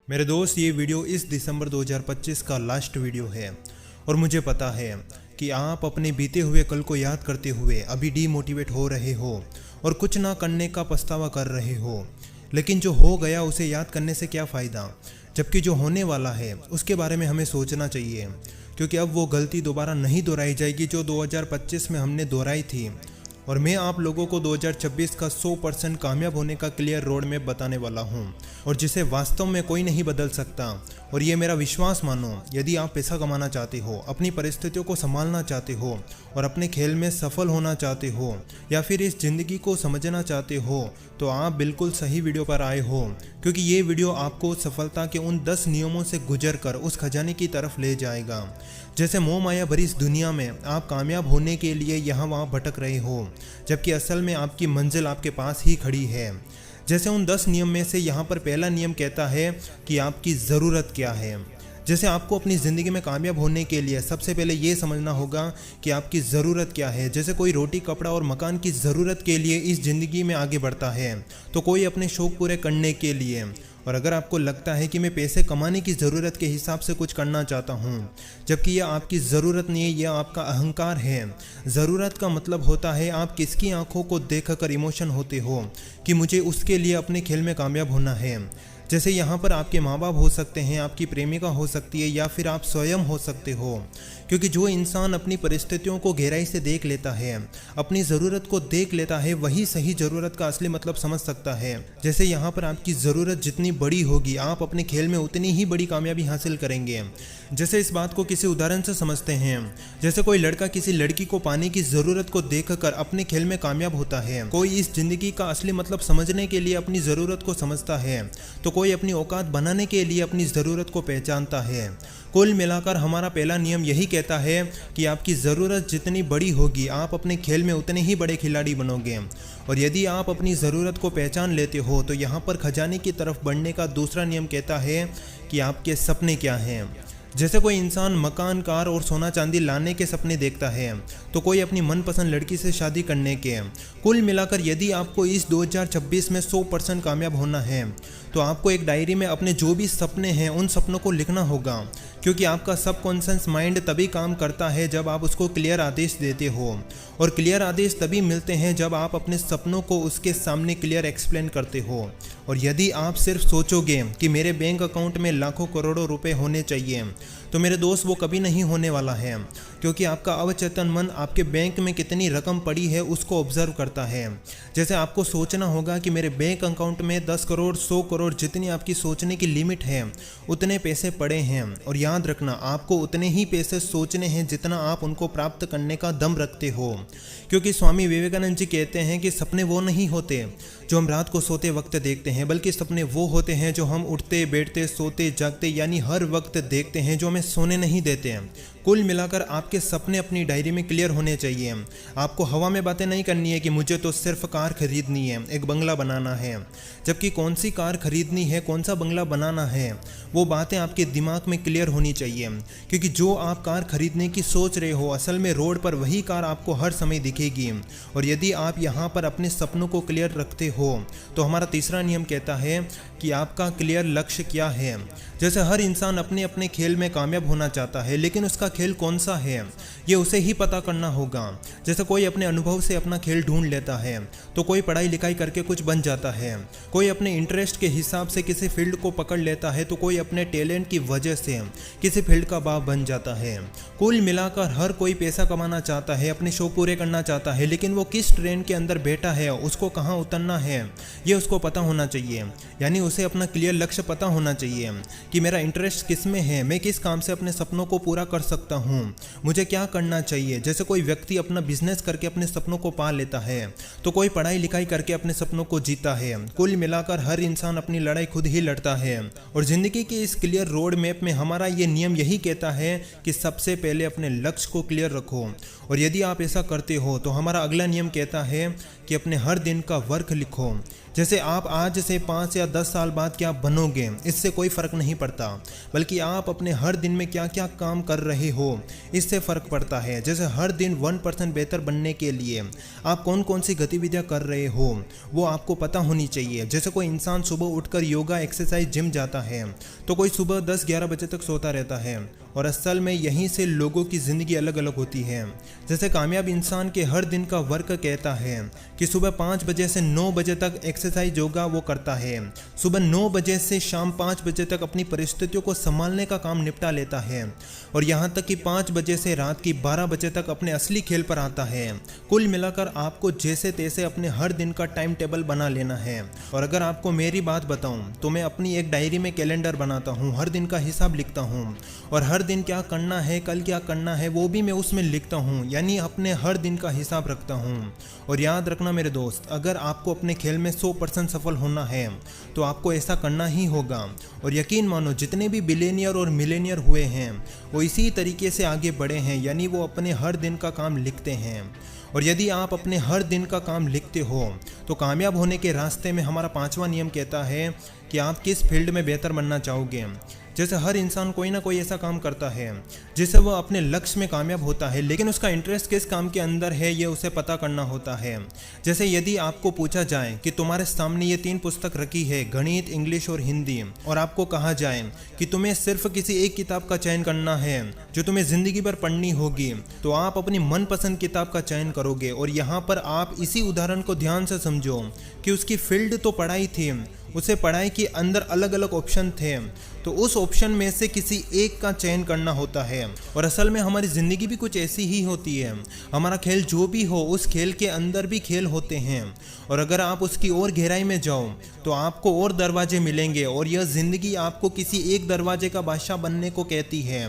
मेरे दोस्त, ये वीडियो इस दिसंबर 2025 का लास्ट वीडियो है और मुझे पता है कि आप अपने बीते हुए कल को याद करते हुए अभी डीमोटिवेट हो रहे हो और कुछ ना करने का पछतावा कर रहे हो। लेकिन जो हो गया उसे याद करने से क्या फ़ायदा, जबकि जो होने वाला है उसके बारे में हमें सोचना चाहिए, क्योंकि अब वो गलती दोबारा नहीं दोहराई जाएगी जो 2025 में हमने दोहराई थी। और मैं आप लोगों को 2026 का 100% कामयाब होने का क्लियर रोड मैप बताने वाला हूं, और जिसे वास्तव में कोई नहीं बदल सकता। और ये मेरा विश्वास मानो, यदि आप पैसा कमाना चाहते हो, अपनी परिस्थितियों को संभालना चाहते हो और अपने खेल में सफल होना चाहते हो, या फिर इस ज़िंदगी को समझना चाहते हो, तो आप बिल्कुल सही वीडियो पर आए हो, क्योंकि ये वीडियो आपको सफलता के उन 10 नियमों से गुजर कर उस खजाने की तरफ ले जाएगा। जैसे मोह माया भरी इस दुनिया में आप कामयाब होने के लिए यहाँ वहाँ भटक रहे हो, जबकि असल में आपकी मंजिल आपके पास ही खड़ी है। जैसे उन 10 नियम में से यहाँ पर पहला नियम कहता है कि आपकी ज़रूरत क्या है। जैसे आपको अपनी ज़िंदगी में कामयाब होने के लिए सबसे पहले ये समझना होगा कि आपकी ज़रूरत क्या है। जैसे कोई रोटी, कपड़ा और मकान की ज़रूरत के लिए इस ज़िंदगी में आगे बढ़ता है, तो कोई अपने शौक़ पूरे करने के लिए। और अगर आपको लगता है कि मैं पैसे कमाने की ज़रूरत के हिसाब से कुछ करना चाहता हूँ, जबकि यह आपकी ज़रूरत नहीं है, यह आपका अहंकार है। ज़रूरत का मतलब होता है आप किसकी आंखों को देखकर इमोशन होते हो कि मुझे उसके लिए अपने खेल में कामयाब होना है। जैसे यहाँ पर आपके माँ बाप हो सकते हैं, आपकी प्रेमिका हो सकती है, या फिर आप स्वयं हो सकते हो। क्योंकि जो इंसान अपनी परिस्थितियों को गहराई से देख लेता है, अपनी ज़रूरत को देख लेता है, वही सही ज़रूरत का असली मतलब समझ सकता है। जैसे यहाँ पर आपकी ज़रूरत जितनी बड़ी होगी, आप अपने खेल में उतनी ही बड़ी कामयाबी हासिल करेंगे। जैसे इस बात को किसी उदाहरण से समझते हैं। जैसे कोई लड़का किसी लड़की को पाने की ज़रूरत को देखकर अपने खेल में कामयाब होता है। कोई इस ज़िंदगी का असली मतलब समझने के लिए अपनी ज़रूरत को समझता है, तो कोई अपनी औकात बनाने के लिए अपनी ज़रूरत को पहचानता है। कुल मिलाकर हमारा पहला नियम यही कहता है कि आपकी ज़रूरत जितनी बड़ी होगी, आप अपने खेल में उतने ही बड़े खिलाड़ी बनोगे। और यदि आप अपनी ज़रूरत को पहचान लेते हो, तो यहाँ पर खजाने की तरफ बढ़ने का दूसरा नियम कहता है कि आपके सपने क्या हैं। जैसे कोई इंसान मकान, कार और सोना चांदी लाने के सपने देखता है, तो कोई अपनी मनपसंद लड़की से शादी करने के। कुल मिलाकर यदि आपको इस 2026 में 100% कामयाब होना है, तो आपको एक डायरी में अपने जो भी सपने हैं उन सपनों को लिखना होगा, क्योंकि आपका सबकॉन्शियस माइंड तभी काम करता है जब आप उसको क्लियर आदेश देते हो। और क्लियर आदेश तभी मिलते हैं जब आप अपने सपनों को उसके सामने क्लियर एक्सप्लेन करते हो। और यदि आप सिर्फ सोचोगे कि मेरे बैंक अकाउंट में लाखों करोड़ों रुपए होने चाहिए, तो मेरे दोस्त वो कभी नहीं होने वाला है, क्योंकि आपका अवचेतन मन आपके बैंक में कितनी रकम पड़ी है उसको ऑब्जर्व करता है। जैसे आपको सोचना होगा कि मेरे बैंक अकाउंट में 10 करोड़, 100 करोड़, जितनी आपकी सोचने की लिमिट है उतने पैसे पड़े हैं। और याद रखना, आपको उतने ही पैसे सोचने हैं जितना आप उनको प्राप्त करने का दम रखते हो। क्योंकि स्वामी विवेकानंद जी कहते हैं कि सपने वो नहीं होते जो हम रात को सोते वक्त देखते हैं, बल्कि सपने वो होते हैं जो हम उठते, बैठते, सोते, जागते यानी हर वक्त देखते हैं, जो हमें सोने नहीं देते हैं। कुल मिलाकर आपके सपने अपनी डायरी में क्लियर होने चाहिए। आपको हवा में बातें नहीं करनी है कि मुझे तो सिर्फ कार खरीदनी है, एक बंगला बनाना है। जबकि कौन सी कार खरीदनी है, कौन सा बंगला बनाना है, वो बातें आपके दिमाग में क्लियर होनी चाहिए। क्योंकि जो आप कार खरीदने की सोच रहे हो, असल में रोड पर वही कार आपको हर समय दिखेगी। और यदि आप यहाँ पर अपने सपनों को क्लियर रखते हो, तो हमारा तीसरा नियम कहता है कि आपका क्लियर लक्ष्य क्या है। जैसे हर इंसान अपने अपने खेल में कामयाब होना चाहता है, लेकिन उसका खेल कौन सा है ये उसे ही पता करना होगा। जैसे कोई अपने अनुभव से अपना खेल ढूंढ लेता है, तो कोई पढ़ाई लिखाई करके कुछ बन जाता है, कोई अपने इंटरेस्ट के हिसाब से किसी फील्ड को पकड़ लेता है, तो कोई अपने टैलेंट की वजह से किसी फील्ड का बाप बन जाता है। कुल मिलाकर हर कोई पैसा कमाना चाहता है, अपने शौक पूरे करना चाहता है, लेकिन वो किस ट्रेन के अंदर बैठा है, उसको कहाँ उतरना है, ये उसको पता होना चाहिए। यानी उसे अपना क्लियर लक्ष्य पता होना चाहिए कि मेरा इंटरेस्ट किस में है, मैं किस काम से अपने सपनों को पूरा कर सकता हूँ, मुझे क्या करना चाहिए। जैसे कोई व्यक्ति अपना बिजनेस करके अपने सपनों को पा लेता है, तो कोई पढ़ाई लिखाई करके अपने सपनों को जीता है। कुल मिलाकर हर इंसान अपनी लड़ाई खुद ही लड़ता है। और जिंदगी के इस क्लियर रोड मैप में हमारा ये नियम यही कहता है कि सबसे पहले अपने लक्ष्य को क्लियर रखो। और यदि आप ऐसा करते हो, तो हमारा अगला नियम कहता है कि अपने हर दिन का वर्क लिखो। जैसे आप आज से 5 या 10 साल बाद क्या बनोगे, इससे कोई फ़र्क नहीं पड़ता, बल्कि आप अपने हर दिन में क्या क्या काम कर रहे हो, इससे फ़र्क पड़ता है। जैसे हर दिन 1% बेहतर बनने के लिए आप कौन कौन सी गतिविधियां कर रहे हो, वो आपको पता होनी चाहिए। जैसे कोई इंसान सुबह उठकर योगा, एक्सरसाइज, जिम जाता है, तो कोई सुबह 10-11 बजे तक सोता रहता है, और असल में यहीं से लोगों की ज़िंदगी अलग अलग होती है। जैसे कामयाब इंसान के हर दिन का वर्क कहता है कि सुबह 5 बजे से 9 बजे तक एक्सरसाइज, योगा वो करता है, सुबह 9 बजे से शाम 5 बजे तक अपनी परिस्थितियों को संभालने का काम निपटा लेता है, और यहाँ तक कि 5 बजे से रात की 12 बजे तक अपने असली खेल पर आता है। कुल मिलाकर आपको जैसे तैसे अपने हर दिन का टाइम टेबल बना लेना है। और अगर आपको मेरी बात बताऊं तो मैं अपनी एक डायरी में कैलेंडर बनाता हूं, हर दिन का हिसाब लिखता हूं, और हर दिन क्या करना है, कल क्या करना है, वो भी मैं उसमें लिखता हूं, यानी अपने हर दिन का हिसाब रखता हूं। और याद रखना मेरे दोस्त, अगर आपको अपने खेल में 100% सफल होना है तो आपको ऐसा करना ही होगा। और यकीन मानो, जितने भी बिलियनियर और मिलेनियर हुए हैं वो इसी तरीके से आगे बढ़े हैं, यानी वो अपने हर दिन का काम लिखते हैं। और यदि आप अपने हर दिन का काम लिखते हो तो कामयाब होने के रास्ते में हमारा 5वां नियम कहता है कि आप किस फील्ड में बेहतर बनना चाहोगे। जैसे हर इंसान कोई ना कोई ऐसा काम करता है जिससे वह अपने लक्ष्य में कामयाब होता है, लेकिन उसका इंटरेस्ट किस काम के अंदर है ये उसे पता करना होता है। जैसे यदि आपको पूछा जाए कि तुम्हारे सामने ये 3 पुस्तक रखी है, गणित, इंग्लिश और हिंदी, और आपको कहा जाए कि तुम्हें सिर्फ किसी एक किताब का चयन करना है जो तुम्हें ज़िंदगी भर पढ़नी होगी, तो आप अपनी मनपसंद किताब का चयन करोगे। और यहाँ पर आप इसी उदाहरण को ध्यान से समझो कि उसकी फील्ड तो पढ़ाई थी, उसे पढ़ाई के अंदर अलग अलग ऑप्शन थे, तो उस ऑप्शन में से किसी एक का चयन करना होता है। और असल में हमारी ज़िंदगी भी कुछ ऐसी ही होती है। हमारा खेल जो भी हो, उस खेल के अंदर भी खेल होते हैं, और अगर आप उसकी और गहराई में जाओ तो आपको और दरवाजे मिलेंगे, और यह ज़िंदगी आपको किसी एक दरवाजे का बादशाह बनने को कहती है।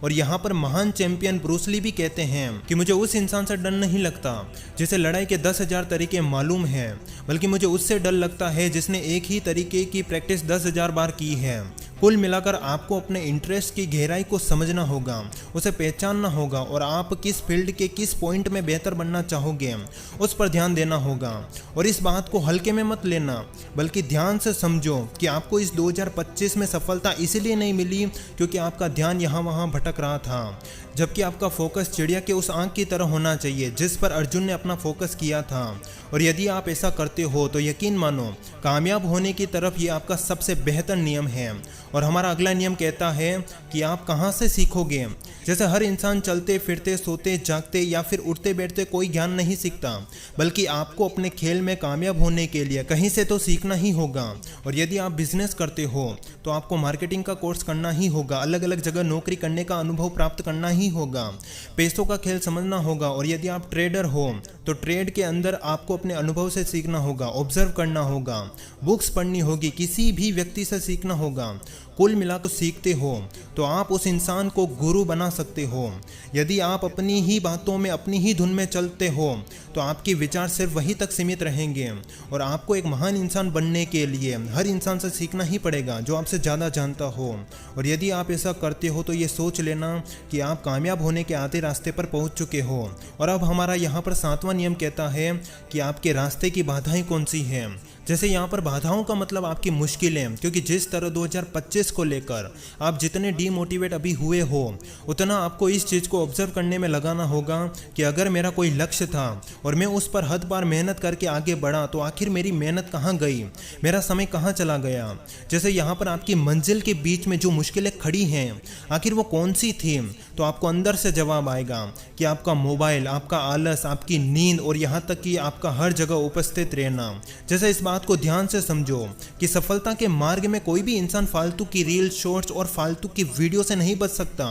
और यहाँ पर महान चैंपियन ब्रूस ली भी कहते हैं कि मुझे उस इंसान से डर नहीं लगता जिसे लड़ाई के 10,000 तरीके मालूम हैं, बल्कि मुझे उससे डर लगता है जिसने एक ही तरीके की प्रैक्टिस 10,000 बार की है। कुल मिलाकर आपको अपने इंटरेस्ट की गहराई को समझना होगा, उसे पहचानना होगा, और आप किस फील्ड के किस पॉइंट में बेहतर बनना चाहोगे उस पर ध्यान देना होगा। और इस बात को हल्के में मत लेना, बल्कि ध्यान से समझो कि आपको इस 2025 में सफलता इसलिए नहीं मिली क्योंकि आपका ध्यान यहाँ वहाँ भटक रहा था, जबकि आपका फोकस चिड़िया के उस आंख की तरह होना चाहिए जिस पर अर्जुन ने अपना फोकस किया था। और यदि आप ऐसा करते हो तो यकीन मानो, कामयाब होने की तरफ ये आपका सबसे बेहतर नियम है। और हमारा अगला नियम कहता है कि आप कहाँ से सीखोगे। जैसे हर इंसान चलते फिरते, सोते जागते या फिर उठते बैठते कोई ज्ञान नहीं सीखता, बल्कि आपको अपने खेल में कामयाब होने के लिए कहीं से तो सीखना ही होगा। और यदि आप बिजनेस करते हो तो आपको मार्केटिंग का कोर्स करना ही होगा, अलग अलग जगह नौकरी करने का अनुभव प्राप्त करना ही होगा, पैसों का खेल समझना होगा। और यदि आप ट्रेडर हो तो ट्रेड के अंदर आपको अपने अनुभव से सीखना होगा, ऑब्जर्व करना होगा, बुक्स पढ़नी होगी, किसी भी व्यक्ति से सीखना होगा। कुल मिलाकर सीखते हो तो आप उस इंसान को गुरु बना सकते हो। यदि आप अपनी ही बातों में, अपनी ही धुन में चलते हो तो आपके विचार सिर्फ वहीं तक सीमित रहेंगे, और आपको एक महान इंसान बनने के लिए हर इंसान से सीखना ही पड़ेगा जो आपसे ज़्यादा जानता हो। और यदि आप ऐसा करते हो तो ये सोच लेना कि आप कामयाब होने के आधे रास्ते पर पहुंच चुके हो। और अब हमारा यहाँ पर 7वां नियम कहता है कि आपके रास्ते की बाधाएं कौन सी हैं। जैसे यहाँ पर बाधाओं का मतलब आपकी मुश्किलें, क्योंकि जिस तरह 2025 को लेकर आप जितने डीमोटिवेट अभी हुए हो, उतना आपको इस चीज़ को ऑब्जर्व करने में लगाना होगा कि अगर मेरा कोई लक्ष्य था और मैं उस पर हद बार मेहनत करके आगे बढ़ा तो आखिर मेरी मेहनत कहाँ गई, मेरा समय कहाँ चला गया। जैसे यहाँ पर आपकी मंजिल के बीच में जो मुश्किलें खड़ी हैं, आखिर वो कौन सी थी, तो आपको अंदर से जवाब आएगा कि आपका मोबाइल, आपका आलस, आपकी नींद, और यहाँ तक कि आपका हर जगह उपस्थित रहना। जैसे इस बात को ध्यान से समझो कि सफलता के मार्ग में कोई भी इंसान फालतू की रील, शॉर्ट्स और फालतू की वीडियो से नहीं बच सकता,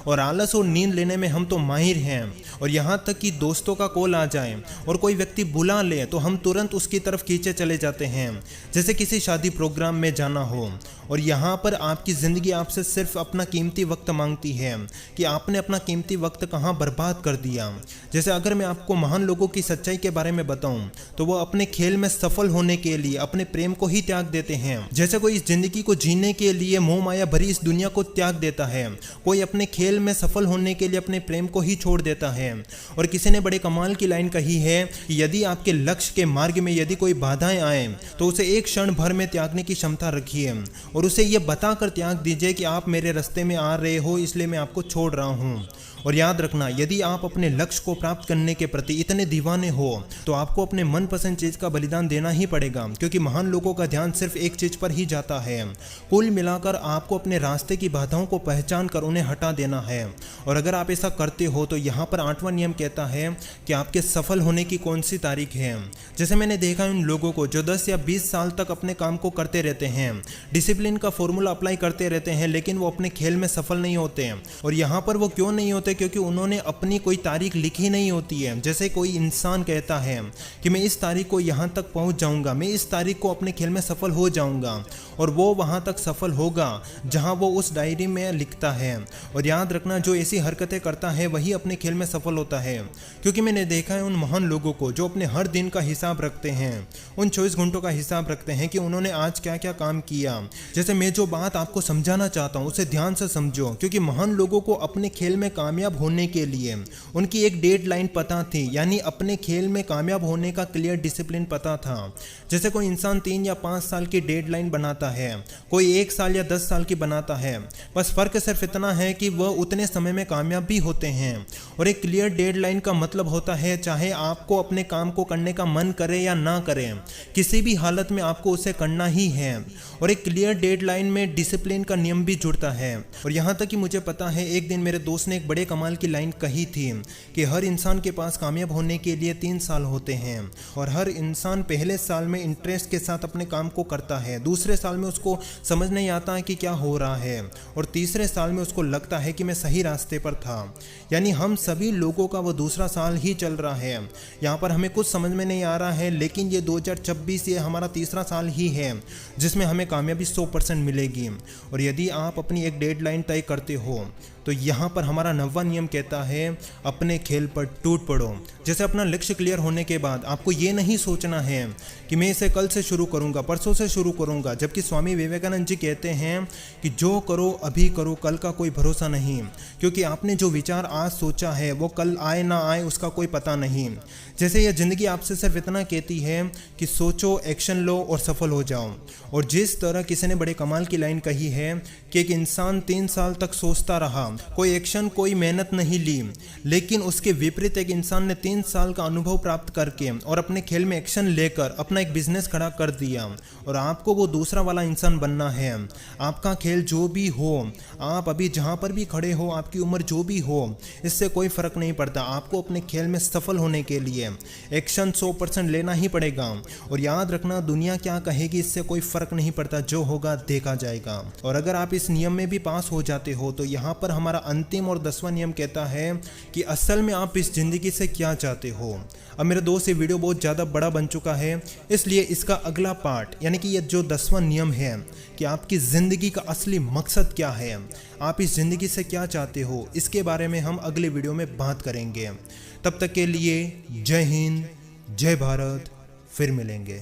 और आलस और नींद लेने में हम तो माहिर हैं। और यहाँ तक कि दोस्तों का कॉल आ जाए और कोई व्यक्ति बुला ले तो हम तुरंत उसकी तरफ खींचे चले जाते हैं, जैसे किसी शादी प्रोग्राम में जाना हो। और यहाँ पर आपकी ज़िंदगी आपसे सिर्फ अपना कीमती वक्त मांगती है कि आपने अपना कीमती वक्त कहाँ बर्बाद कर दिया। जैसे अगर मैं आपको महान लोगों की सच्चाई के बारे में बताऊं तो वो अपने खेल में सफल होने के लिए अपने प्रेम को ही त्याग देते हैं। जैसे कोई इस ज़िंदगी को जीने के लिए लिए मोह माया भरी इस दुनिया को त्याग देता है। कोई अपने खेल में सफल होने के लिए अपने प्रेम को ही छोड़ देता है। और किसी ने बड़े कमाल की लाइन कही है कि यदि आपके लक्ष्य के मार्ग में यदि कोई बाधाएं आए तो उसे एक क्षण भर में त्यागने की क्षमता रखिए और उसे यह बताकर त्याग दीजिए कि आप मेरे रास्ते में आ रहे हो, इसलिए मैं आपको छोड़ रहा हूं। और याद रखना, यदि आप अपने लक्ष्य को प्राप्त करने के प्रति इतने दीवाने हो तो आपको अपने मनपसंद चीज का बलिदान देना ही पड़ेगा, क्योंकि महान लोगों का ध्यान सिर्फ एक चीज पर ही जाता है। कुल मिलाकर आपको अपने रास्ते की बाधाओं को पहचान कर उन्हें हटा देना है। और अगर आप ऐसा करते हो तो यहाँ पर 8वां नियम कहता है कि आपके सफल होने की कौन सी तारीख है। जैसे मैंने देखा उन लोगों को जो 10 या 20 साल तक अपने काम को करते रहते हैं, डिसिप्लिन का फॉर्मूला अप्लाई करते रहते हैं, लेकिन वो अपने खेल में सफल नहीं होते। और यहाँ पर वो क्यों नहीं होते? क्योंकि उन्होंने अपनी कोई तारीख लिखी नहीं होती है। जैसे कोई इंसान कहता है कि मैं इस तारीख को यहाँ तक पहुँच जाऊँगा, मैं इस तारीख को अपने खेल में सफल हो जाऊँगा, और वो वहाँ तक सफल होगा जहाँ वो उस डायरी में लिखता है। और याद रखना, जो ऐसी हरकतें करता है वही अपने खेल में सफल होता है। क्योंकि मैंने देखा है उन महान लोगों को जो अपने हर दिन का हिसाब रखते हैं, उन 24 घंटों का हिसाब रखते हैं कि उन्होंने आज क्या क्या काम किया। जैसे मैं जो बात आपको समझाना चाहता हूँ उसे ध्यान से समझो, क्योंकि महान लोगों को अपने खेल में कामयाब होने के लिए उनकी एक डेडलाइन पता थी, यानी अपने खेल में कामयाब होने का क्लियर डिसिप्लिन पता था। जैसे कोई इंसान 3 या 5 साल की डेडलाइन बनाता है, कोई 1 साल या 10 साल की बनाता है, बस फर्क सिर्फ इतना है कि वह उतने समय में कामयाब भी होते हैं। और एक क्लियर डेडलाइन का मतलब होता है चाहे आपको अपने काम को करने का मन करे या ना करे, किसी भी हालत में आपको उसे करना ही है। और एक क्लियर डेडलाइन में डिसिप्लिन का नियम भी जुड़ता है। और यहाँ तक कि मुझे पता है एक दिन मेरे दोस्त ने एक बड़े कमाल की लाइन कही थी कि हर इंसान के पास कामयाब होने के लिए 3 साल होते हैं, और हर इंसान पहले साल में इंटरेस्ट के साथ अपने काम को करता है, दूसरे साल में उसको समझ नहीं आता है कि क्या हो रहा है, और तीसरे साल में उसको लगता है कि मैं सही रास्ते पर था। यानी हम सभी लोगों का वो दूसरा साल ही चल रहा है। यहाँ पर हमें कुछ समझ में नहीं आ रहा है, लेकिन ये 2026 ये हमारा तीसरा साल ही है जिसमें हमें कामयाबी 100% मिलेगी। और यदि आप अपनी एक डेडलाइन तय करते हो तो यहाँ पर हमारा 9वां नियम कहता है अपने खेल पर टूट पड़ो। जैसे अपना लक्ष्य क्लियर होने के बाद आपको ये नहीं सोचना है कि मैं इसे कल से शुरू करूँगा, परसों से शुरू करूँगा, जबकि स्वामी विवेकानंद जी कहते हैं कि जो करो अभी करो, कल का कोई भरोसा नहीं, क्योंकि आपने जो विचार आज सोचा है वो कल आए ना आए उसका कोई पता नहीं। जैसे यह ज़िंदगी आपसे सिर्फ इतना कहती है कि सोचो, एक्शन लो और सफल हो जाओ। और जिस तरह किसी ने बड़े कमाल की लाइन कही है कि एक इंसान 3 साल तक सोचता रहा, कोई एक्शन कोई मेहनत नहीं ली, लेकिन उसके विपरीत एक इंसान ने 3 साल का अनुभव प्राप्त करके और अपने खेल में एक्शन लेकर अपना एक बिजनेस खड़ा कर दिया। और आपको वो दूसरा वाला इंसान बनना है। आपका खेल जो भी हो, आप अभी जहाँ पर भी खड़े हो, आपकी उम्र जो भी हो, इससे कोई फ़र्क नहीं पड़ता। आपको अपने खेल में सफल होने के लिए एक्शन 100% लेना ही पड़ेगा। और याद रखना, दुनिया क्या कहेगी इससे कोई फ़र्क नहीं पड़ता, जो होगा देखा जाएगा। और अगर आप इस नियम में भी पास हो जाते हो तो यहाँ पर हमारा अंतिम और 10वां नियम कहता है कि असल में आप इस ज़िंदगी से क्या चाहते हो। अब मेरे दोस्त ये वीडियो बहुत ज़्यादा बड़ा बन चुका है, इसलिए इसका अगला पार्ट यानी कि ये जो 10वां नियम है कि आपकी ज़िंदगी का असली मकसद क्या है, आप इस ज़िंदगी से क्या चाहते हो, इसके बारे में हम अगले वीडियो में बात करेंगे। तब तक के लिए जय हिंद, जय भारत, फिर मिलेंगे।